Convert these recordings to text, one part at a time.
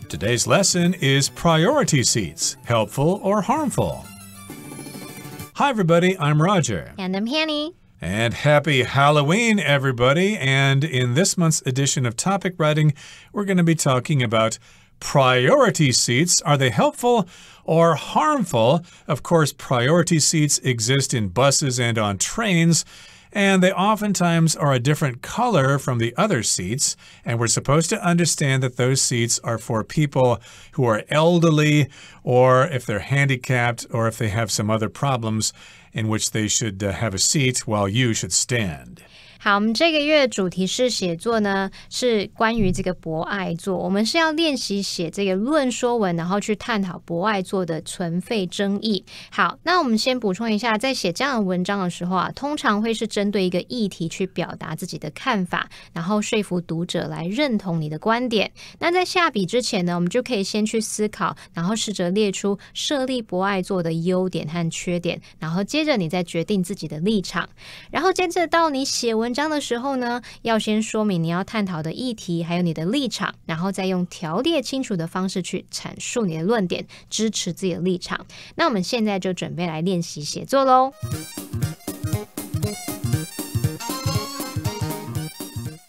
Today's lesson is priority seats, helpful or harmful? Hi, everybody. I'm Roger. And I'm Hanny. And happy Halloween, everybody. And in this month's edition of Topic Writing, we're going to be talking about priority seats. Are they helpful or harmful? Of course, priority seats exist in buses and on trains, and they oftentimes are a different color from the other seats. And we're supposed to understand that those seats are for people who are elderly, or if they're handicapped, or if they have some other problems in which they should have a seat while you should stand. 好，我们这个月的主题式写作呢，是关于这个博爱座。我们是要练习写这个论说文，然后去探讨博爱座的存废争议。好，那我们先补充一下，在写这样的文章的时候啊，通常会是针对一个议题去表达自己的看法，然后说服读者来认同你的观点。那在下笔之前呢，我们就可以先去思考，然后试着列出设立博爱座的优点和缺点，然后接着你再决定自己的立场。然后接着到你写文章的时候呢，要先说明你要探讨的议题还有你的立场，然后再用条列清楚的方式去阐述你的论点，支持自己的立场。那我们现在就准备来练习写作咯。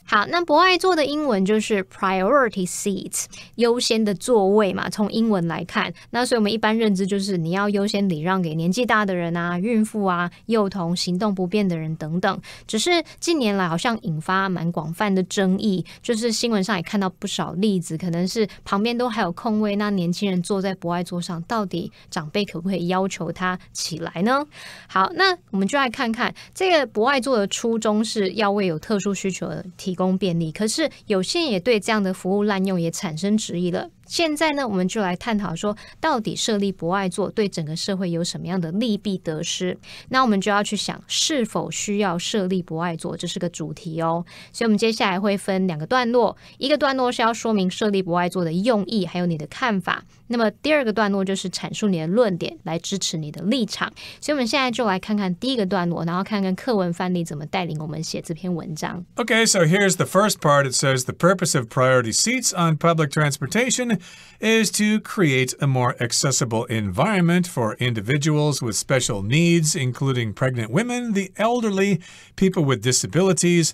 好，那博爱座的英文就是 priority seats， 优先的座位嘛，从英文来看，那所以我们一般认知就是你要优先礼让给年纪大的人啊、孕妇啊、幼童、行动不便的人等等。只是近年来好像引发蛮广泛的争议，就是新闻上也看到不少例子，可能是旁边都还有空位，那年轻人坐在博爱座上，到底长辈可不可以要求他起来呢？好，那我们就来看看这个博爱座的初衷是要为有特殊需求的提供便利，可是有些人也对这样的服务滥用也产生质疑了。现在呢，我们就来探讨说，到底设立博爱座对整个社会有什么样的利弊得失？那我们就要去想，是否需要设立博爱座，这是个主题哦。所以我们接下来会分两个段落，一个段落是要说明设立博爱座的用意，还有你的看法。那么第二个段落就是阐述你的论点，来支持你的立场。所以我们现在就来看看第一个段落，然后看看课文范例怎么带领我们写这篇文章。Okay, so here's the first part. It says the purpose of priority seats on public transportation is to create a more accessible environment for individuals with special needs, including pregnant women, the elderly, people with disabilities,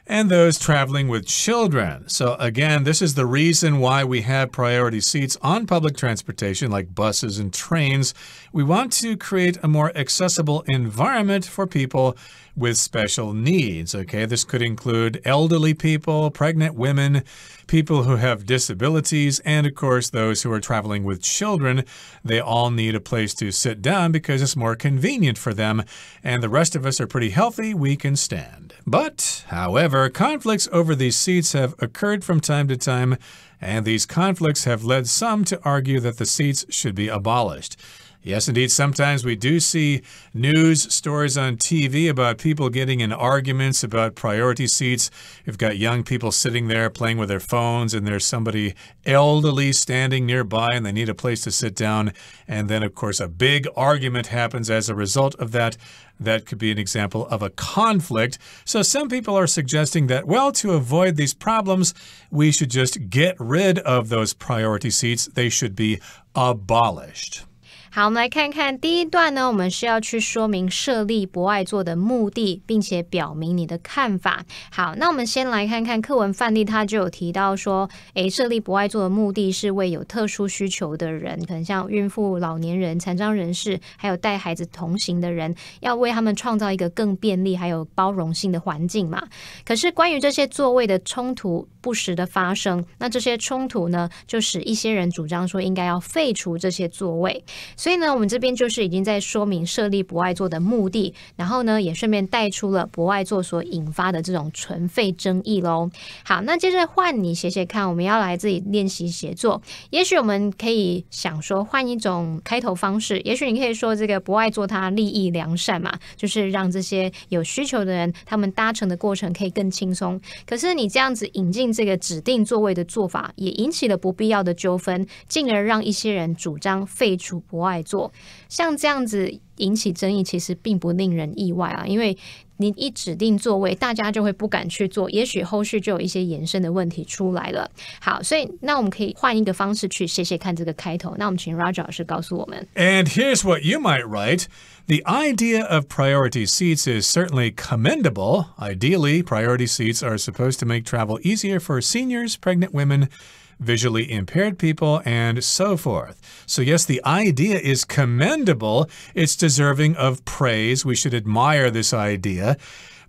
and those traveling with children. So again, this is the reason why we have priority seats on public transportation like buses and trains. We want to create a more accessible environment for people with special needs. Okay, this could include elderly people, pregnant women, people who have disabilities, and of course those who are traveling with children. They all need a place to sit down because it's more convenient for them, and the rest of us are pretty healthy, we can stand. But, however, conflicts over these seats have occurred from time to time, and these conflicts have led some to argue that the seats should be abolished. Yes, indeed, sometimes we do see news stories on TV about people getting in arguments about priority seats. You've got young people sitting there playing with their phones, and there's somebody elderly standing nearby, and they need a place to sit down. And then, of course, a big argument happens as a result of that. That could be an example of a conflict. So some people are suggesting that, well, to avoid these problems, we should just get rid of those priority seats. They should be abolished. 好，我们来看看第一段呢，我们是要去说明设立博爱座的目的，并且表明你的看法。好，那我们先来看看课文范例，它就有提到说，设立博爱座的目的是为有特殊需求的人，可能像孕妇、老年人、残障人士，还有带孩子同行的人，要为他们创造一个更便利还有包容性的环境嘛。可是关于这些座位的冲突不时的发生，那这些冲突呢，就使一些人主张说应该要废除这些座位。所以呢，我们这边就是已经在说明设立博爱座的目的，然后呢，也顺便带出了博爱座所引发的这种存废争议咯。好，那接着换你写写看，我们要来自己练习写作。也许我们可以想说换一种开头方式，也许你可以说这个博爱座它利益良善嘛，就是让这些有需求的人他们搭乘的过程可以更轻松。可是你这样子引进这个指定座位的做法，也引起了不必要的纠纷，进而让一些人主张废除博爱座。像这样子引起争议其实并不令人意外啊，因为你一指定座位，大家就会不敢去坐，也许后续就有一些延伸的问题出来了。好，所以那我们可以换一个方式去写写看这个开头。那我们请 Roger 老师告诉我们。And here's what you might write. The idea of priority seats is certainly commendable. Ideally, priority seats are supposed to make travel easier for seniors, pregnant women, visually impaired people, and so forth. So yes, the idea is commendable. It's deserving of praise. We should admire this idea.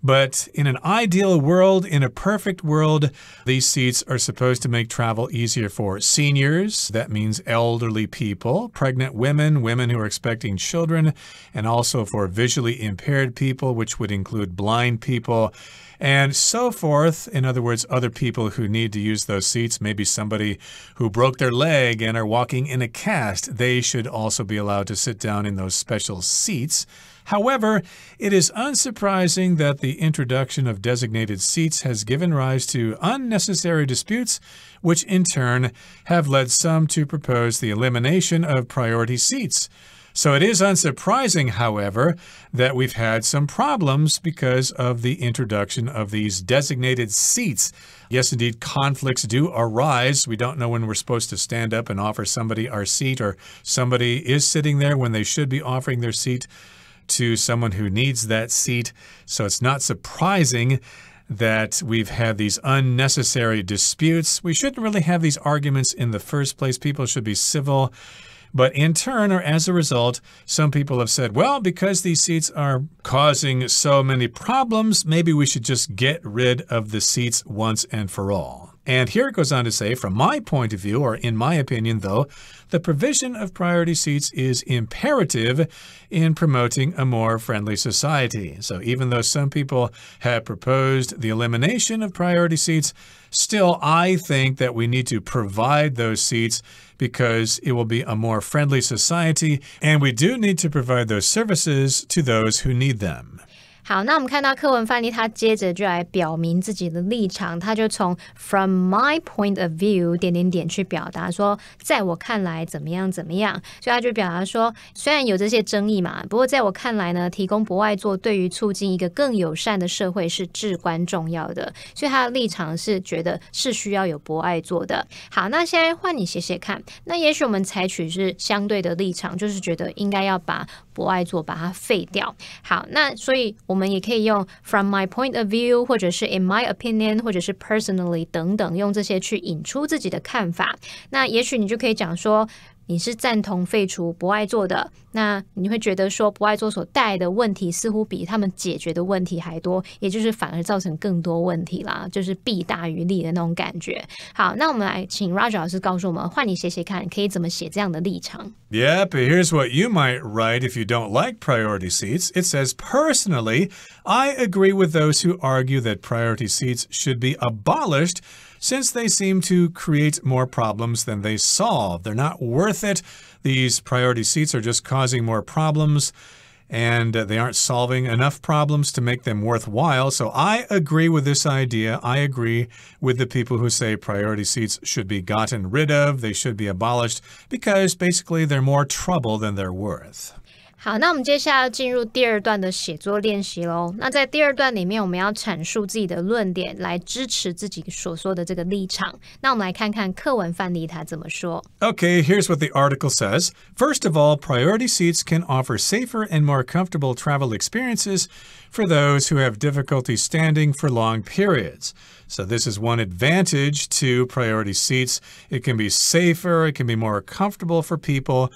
But in an ideal world, in a perfect world, these seats are supposed to make travel easier for seniors. That means elderly people, pregnant women, women who are expecting children, and also for visually impaired people, which would include blind people, and so forth. In other words, other people who need to use those seats, maybe somebody who broke their leg and are walking in a cast, they should also be allowed to sit down in those special seats. However, it is unsurprising that the introduction of designated seats has given rise to unnecessary disputes, which in turn have led some to propose the elimination of priority seats. So it is unsurprising, however, that we've had some problems because of the introduction of these designated seats. Yes, indeed, conflicts do arise. We don't know when we're supposed to stand up and offer somebody our seat, or somebody is sitting there when they should be offering their seat to someone who needs that seat. So it's not surprising that we've had these unnecessary disputes. We shouldn't really have these arguments in the first place. People should be civil. But in turn, or as a result, some people have said, well, because these seats are causing so many problems, maybe we should just get rid of the seats once and for all. And here it goes on to say, from my point of view, or in my opinion, though, the provision of priority seats is imperative in promoting a more friendly society. So even though some people have proposed the elimination of priority seats, still, I think that we need to provide those seats because it will be a more friendly society, and we do need to provide those services to those who need them. 好，那我们看到课文范例，他接着就来表明自己的立场，他就从 from my point of view 点点点去表达说，在我看来怎么样怎么样，所以他就表达说，虽然有这些争议嘛，不过在我看来呢，提供博爱座对于促进一个更友善的社会是至关重要的，所以他的立场是觉得是需要有博爱座的。好，那现在换你写写看，那也许我们采取是相对的立场，就是觉得应该要把博爱座把它废掉。好，那所以我们也可以用 from my point of view 或者是 in my opinion 或者是 personally 等等，用这些去引出自己的看法。那也许你就可以讲说你是赞同废除博爱座的，那你会觉得说博爱座所带来的问题似乎比他们解决的问题还多，也就是反而造成更多问题啦，就是弊大于利的那种感觉。好，那我们来请 Roger 老师告诉我们，换你写写看，可以怎么写这样的立场。Yep, here's what you might write if you don't like priority seats. It says, personally, I agree with those who argue that priority seats should be abolished since they seem to create more problems than they solve. They're not worth it. These priority seats are just causing more problems, and they aren't solving enough problems to make them worthwhile. So I agree with this idea. I agree with the people who say priority seats should be gotten rid of. They should be abolished because basically they're more trouble than they're worth. 好，那我们接下来要进入第二段的写作练习咯。那在第二段里面，我们要阐述自己的论点来支持自己所说的这个立场。那我们来看看课文范例它怎么说。Okay, here's what the article says. First of all, priority seats can offer safer and more comfortable travel experiences for those who have difficulty standing for long periods. So this is one advantage to priority seats. It can be safer, it can be more comfortable for people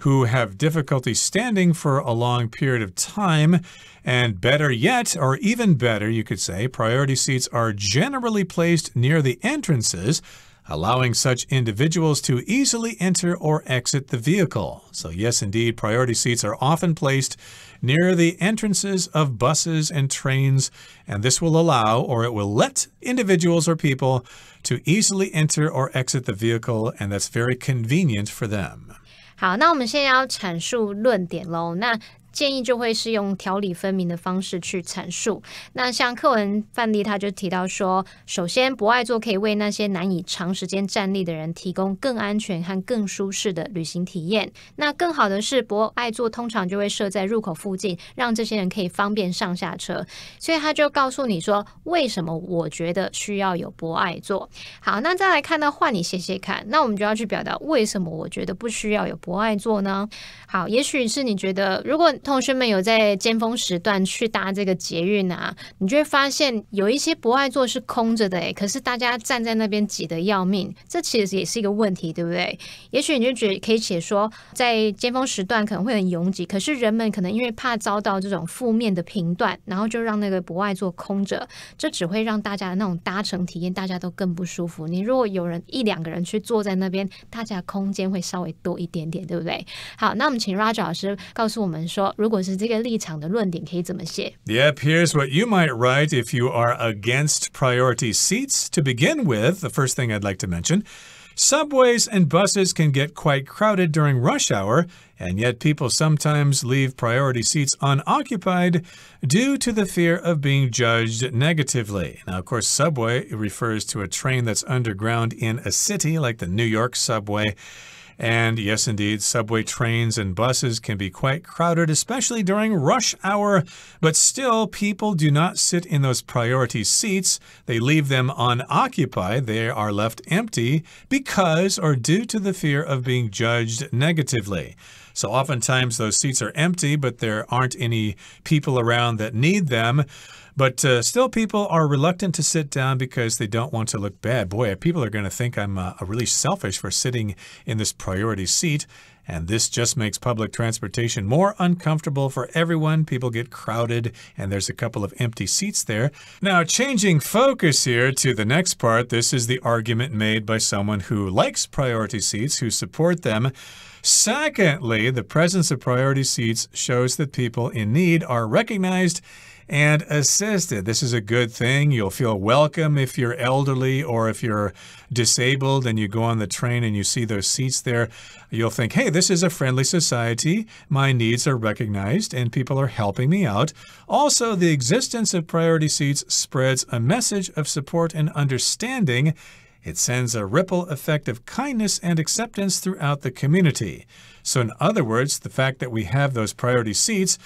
who have difficulty standing for a long period of time. And better yet, or even better, you could say, priority seats are generally placed near the entrances, allowing such individuals to easily enter or exit the vehicle. So yes, indeed, priority seats are often placed near the entrances of buses and trains, and this will allow, or it will let, individuals or people to easily enter or exit the vehicle, and that's very convenient for them. 好，那我们现在要阐述论点咯。那建议就会是用条理分明的方式去阐述。那像课文范例他就提到说，首先博爱座可以为那些难以长时间站立的人提供更安全和更舒适的旅行体验。那更好的是博爱座通常就会设在入口附近，让这些人可以方便上下车。所以他就告诉你说，为什么我觉得需要有博爱座。好，那再来看到换你写写看，那我们就要去表达为什么我觉得不需要有博爱座呢？好，也许是你觉得如果同学们有在尖峰时段去搭这个捷运啊，你就会发现有一些博爱座是空着的可是大家站在那边挤得要命，这其实也是一个问题，对不对？也许你就觉得可以写说，在尖峰时段可能会很拥挤，可是人们可能因为怕遭到这种负面的评断，然后就让那个博爱座空着，这只会让大家的那种搭乘体验大家都更不舒服。你如果有人一两个人去坐在那边，大家的空间会稍微多一点点，对不对？好，那我们请 Roger 老师告诉我们说，如果是这个立场的论点可以怎么写？ Yep, here's what you might write if you are against priority seats. To begin with, the first thing I'd like to mention, subways and buses can get quite crowded during rush hour, and yet people sometimes leave priority seats unoccupied due to the fear of being judged negatively. Now, of course, subway refers to a train that's underground in a city like the New York subway. And yes, indeed, subway trains and buses can be quite crowded, especially during rush hour. But still, people do not sit in those priority seats. They leave them unoccupied. They are left empty because or due to the fear of being judged negatively. So oftentimes those seats are empty, but there aren't any people around that need them. But still, people are reluctant to sit down because they don't want to look bad. Boy, people are going to think I'm really selfish for sitting in this priority seat. And this just makes public transportation more uncomfortable for everyone. People get crowded, and there's a couple of empty seats there. Now, changing focus here to the next part, this is the argument made by someone who likes priority seats, who support them. Secondly, the presence of priority seats shows that people in need are recognized and assisted. This is a good thing. You'll feel welcome if you're elderly or if you're disabled and you go on the train and you see those seats there. You'll think, hey, this is a friendly society. My needs are recognized and people are helping me out. Also, the existence of priority seats spreads a message of support and understanding. It sends a ripple effect of kindness and acceptance throughout the community. So in other words, the fact that we have those priority seats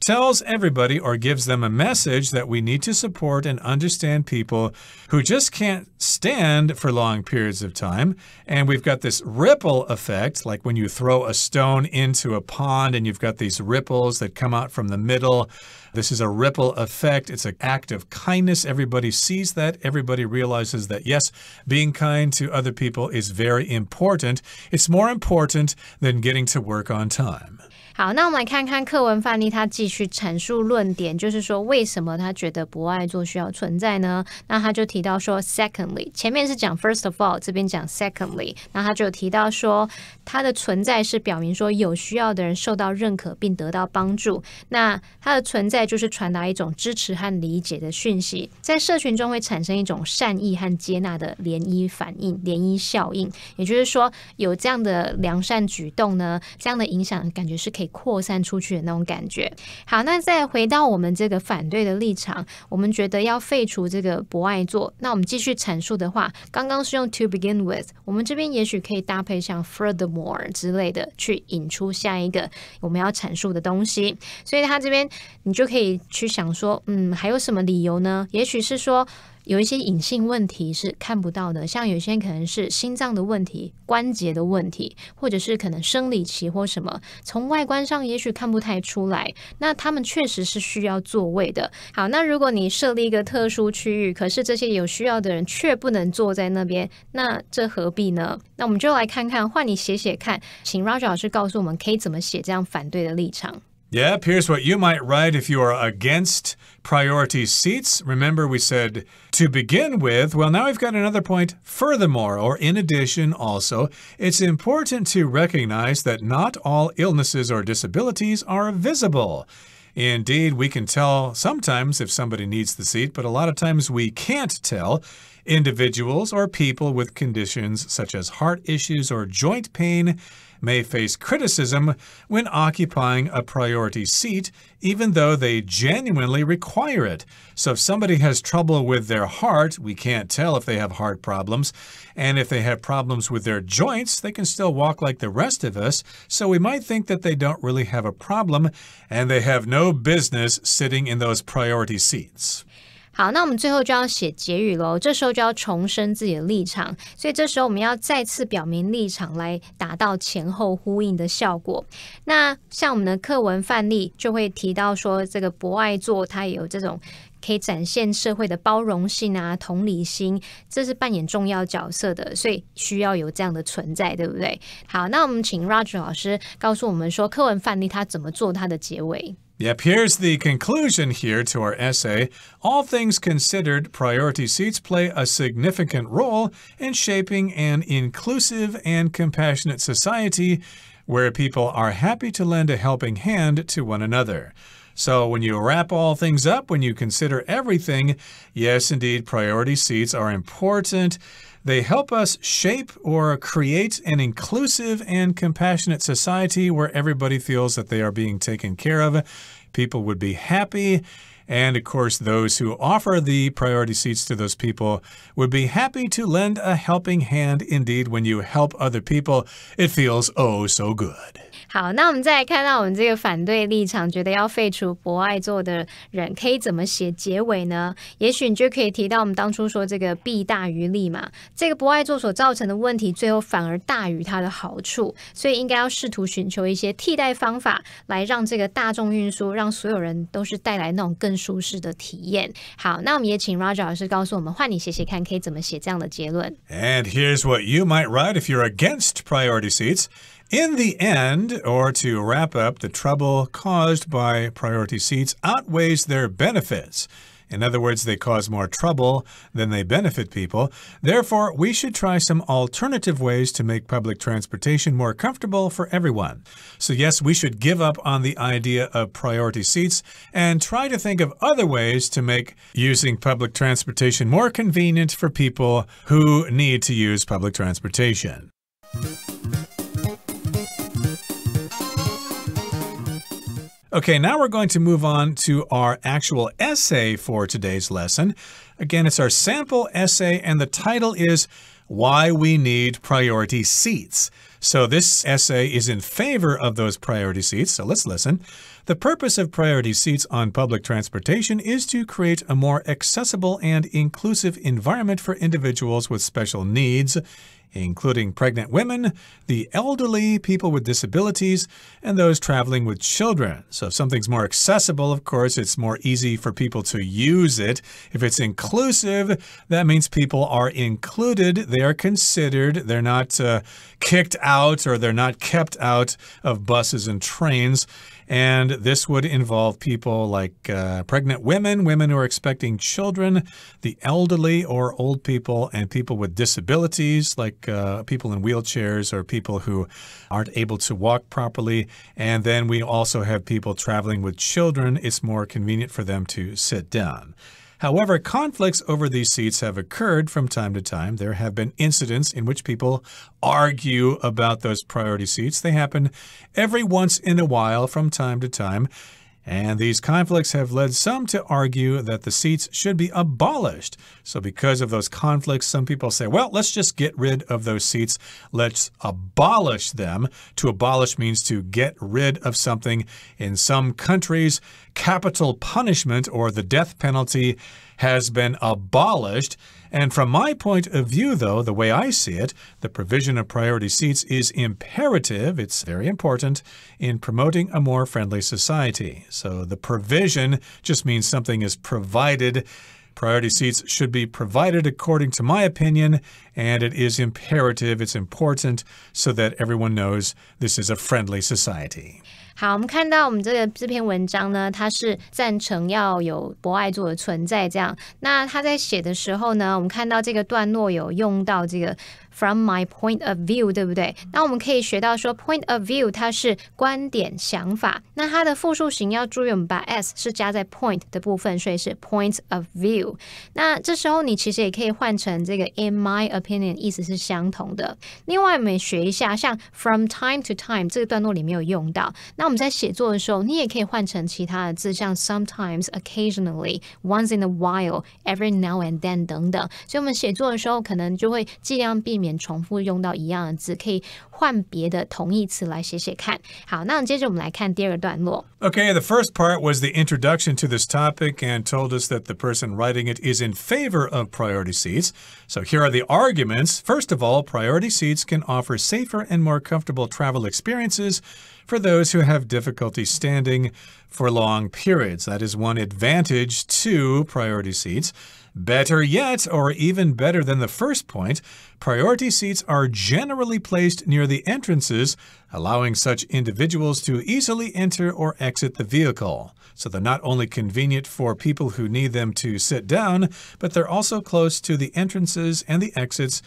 tells everybody or gives them a message that we need to support and understand people who just can't stand for long periods of time. And we've got this ripple effect, like when you throw a stone into a pond and you've got these ripples that come out from the middle. This is a ripple effect. It's an act of kindness. Everybody sees that. Everybody realizes that, yes, being kind to other people is very important. It's more important than getting to work on time. 好，那我们来看看课文范例，他继续阐述论点，就是说为什么他觉得博爱座需要存在呢？那他就提到说 secondly， 前面是讲 first of all， 这边讲 secondly， 那他就提到说它的存在是表明说有需要的人受到认可并得到帮助，那它的存在就是传达一种支持和理解的讯息，在社群中会产生一种善意和接纳的涟漪反应、涟漪效应，也就是说有这样的良善举动呢，这样的影响感觉是可以扩散出去的那种感觉。好，那再回到我们这个反对的立场，我们觉得要废除这个博爱座，那我们继续阐述的话，刚刚是用 to begin with， 我们这边也许可以搭配像 furthermore 之类的去引出下一个我们要阐述的东西，所以他这边你就可以去想说还有什么理由呢？也许是说有一些隐性问题是看不到的，像有些人可能是心脏的问题、关节的问题，或者是可能生理期或什么，从外观上也许看不太出来，那他们确实是需要座位的。好，那如果你设立一个特殊区域，可是这些有需要的人却不能坐在那边，那这何必呢？那我们就来看看，换你写写看，请 Roger 老师告诉我们可以怎么写这样反对的立场。Yep, here's what you might write if you are against priority seats. Remember, we said to begin with. Well, now we've got another point. Furthermore, or in addition also, it's important to recognize that not all illnesses or disabilities are visible. Indeed, we can tell sometimes if somebody needs the seat, but a lot of times we can't tell. Individuals or people with conditions such as heart issues or joint pain may face criticism when occupying a priority seat, even though they genuinely require it. So if somebody has trouble with their heart, we can't tell if they have heart problems. And if they have problems with their joints, they can still walk like the rest of us. So we might think that they don't really have a problem, and they have no business sitting in those priority seats. 好，那我们最后就要写结语咯，这时候就要重申自己的立场，所以这时候我们要再次表明立场来达到前后呼应的效果。那像我们的课文范例就会提到说，这个博爱座它也有这种可以展现社会的包容性啊、同理心，这是扮演重要角色的，所以需要有这样的存在，对不对？好，那我们请 Roger 老师告诉我们说，课文范例它怎么做它的结尾。Yep, here's the conclusion here to our essay. All things considered, priority seats play a significant role in shaping an inclusive and compassionate society where people are happy to lend a helping hand to one another. So when you wrap all things up, when you consider everything, yes, indeed, priority seats are important. They help us shape or create an inclusive and compassionate society where everybody feels that they are being taken care of. People would be happy. And, of course, those who offer the priority seats to those people would be happy to lend a helping hand. Indeed, when you help other people, it feels oh so good. 好，那我们再来看到我们这个反对立场，觉得要废除博爱座的人可以怎么写结尾呢？也许你就可以提到我们当初说这个弊大于利嘛，这个博爱座所造成的问题最后反而大于它的好处，所以应该要试图寻求一些替代方法来让这个大众运输让所有人都是带来那种更舒适的体验。好，那我们也请 Roger 老师告诉我们，换你写写看可以怎么写这样的结论。 And here's what you might write if you're against priority seats.In the end, or to wrap up, the trouble caused by priority seats outweighs their benefits. In other words, they cause more trouble than they benefit people. Therefore, we should try some alternative ways to make public transportation more comfortable for everyone. So yes, we should give up on the idea of priority seats and try to think of other ways to make using public transportation more convenient for people who need to use public transportation.Okay, now we're going to move on to our actual essay for today's lesson. Again, it's our sample essay, and the title is Why We Need Priority Seats. So this essay is in favor of those priority seats, so let's listen. The purpose of priority seats on public transportation is to create a more accessible and inclusive environment for individuals with special needs,including pregnant women, the elderly, people with disabilities, and those traveling with children. So if something's more accessible, of course, it's more easy for people to use it. If it's inclusive, that means people are included. They are considered. They're not kicked out or they're not kept out of buses and trains.And this would involve people like pregnant women, women who are expecting children, the elderly or old people, and people with disabilities like people in wheelchairs or people who aren't able to walk properly. And then we also have people traveling with children. It's more convenient for them to sit down.However, conflicts over these seats have occurred from time to time. There have been incidents in which people argue about those priority seats. They happen every once in a while from time to time. And these conflicts have led some to argue that the seats should be abolished. So because of those conflicts, some people say, well, let's just get rid of those seats. Let's abolish them. To abolish means to get rid of something. In some countries, capital punishment or the death penalty has been abolished. And from my point of view, though, the way I see it, the provision of priority seats is imperative. It's very important in promoting a more friendly society. So the provision just means something is provided. Priority seats should be provided according to my opinion, and it is imperative, it's important, so that everyone knows this is a friendly society.好，我们看到我们这篇文章呢，它是赞成要有博爱座的存在这样。那他在写的时候呢，我们看到这个段落有用到这个 from my point of view， 对不对？那我们可以学到说 point of view 它是观点想法，那它的复数形要注意我们把 s 是加在 point 的部分，所以是 point of view。那这时候你其实也可以换成这个 in my opinion， 意思是相同的。另外我们也学一下像 from time to time 这个段落里面有用到，那我们在写作的时候你也可以换成其他的字，像 sometimes occasionally once in a while every now and then 等等，所以我们写作的时候可能就会尽量避免重复用到一样的字，可以换别的同义词来写写看。好，那接着我们来看第二个段落。Okay, the first part was the introduction to this topic and told us that the person writing it is in favor of priority seats. So here are the arguments. First of all, priority seats can offer safer and more comfortable travel experiences for those who have difficulty standing for long periods. That is one advantage to priority seats. Better yet, or even better than the first point, priority seats are generally placed near the entrances, allowing such individuals to easily enter or exit the vehicle. So they're not only convenient for people who need them to sit down, but they're also close to the entrances and the exits,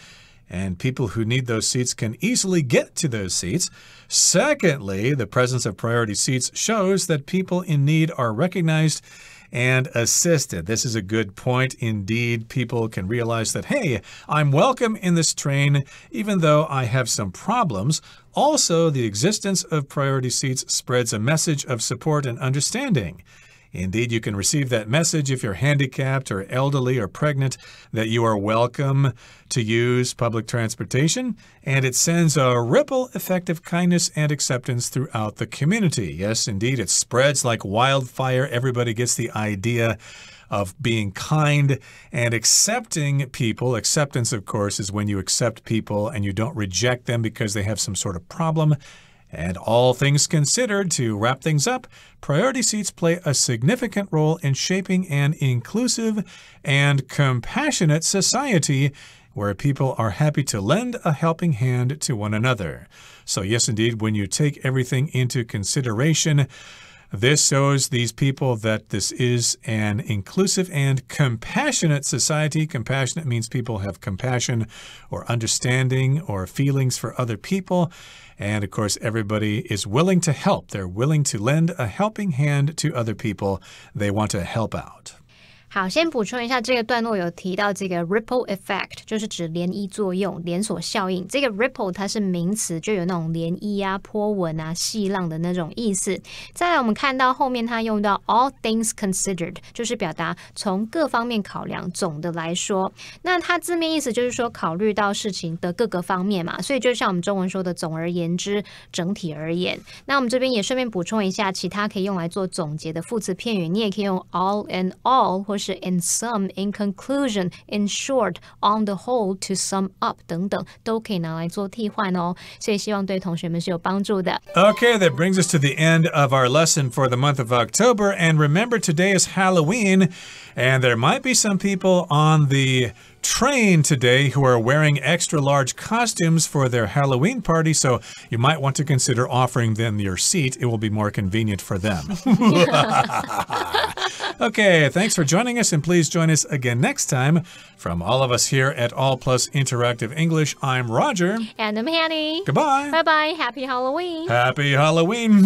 and people who need those seats can easily get to those seats. Secondly, the presence of priority seats shows that people in need are recognized and assisted. This is a good point. Indeed, people can realize that, hey, I'm welcome in this train, even though I have some problems. Also, the existence of priority seats spreads a message of support and understanding. Indeed, you can receive that message if you're handicapped or elderly or pregnant, that you are welcome to use public transportation, and it sends a ripple effect of kindness and acceptance throughout the community. Yes, indeed, it spreads like wildfire. Everybody gets the idea of being kind and accepting people. Acceptance, of course, is when you accept people and you don't reject them because they have some sort of problem. And all things considered, to wrap things up, priority seats play a significant role in shaping an inclusive and compassionate society where people are happy to lend a helping hand to one another. So yes, indeed, when you take everything into consideration, this shows these people that this is an inclusive and compassionate society. Compassionate means people have compassion or understanding or feelings for other people. And of course, everybody is willing to help. They're willing to lend a helping hand to other people. They want to help out. 好，先补充一下，这个段落有提到这个 ripple effect， 就是指涟漪作用、连锁效应。这个 ripple 它是名词，就有那种涟漪啊、波纹啊、细浪的那种意思。再来，我们看到后面它用到 all things considered， 就是表达从各方面考量，总的来说。那它字面意思就是说考虑到事情的各个方面嘛，所以就像我们中文说的总而言之、整体而言。那我们这边也顺便补充一下，其他可以用来做总结的副词片语，你也可以用 all and all 或是 in sum, in conclusion, in short, on the whole, to sum up 等等都可以拿来做替换哦，所以希望对同学们是有帮助的。Okay, that brings us to the end of our lesson for the month of October. And remember, today is Halloween, and there might be some people on the train today who are wearing extra large costumes for their Halloween party, so you might want to consider offering them your seat. It will be more convenient for them. Okay, thanks for joining us, and please join us again next time. From all of us here at All+ Interactive English, I'm Roger. And I'm Hanny. Goodbye. Bye-bye. Happy Halloween. Happy Halloween.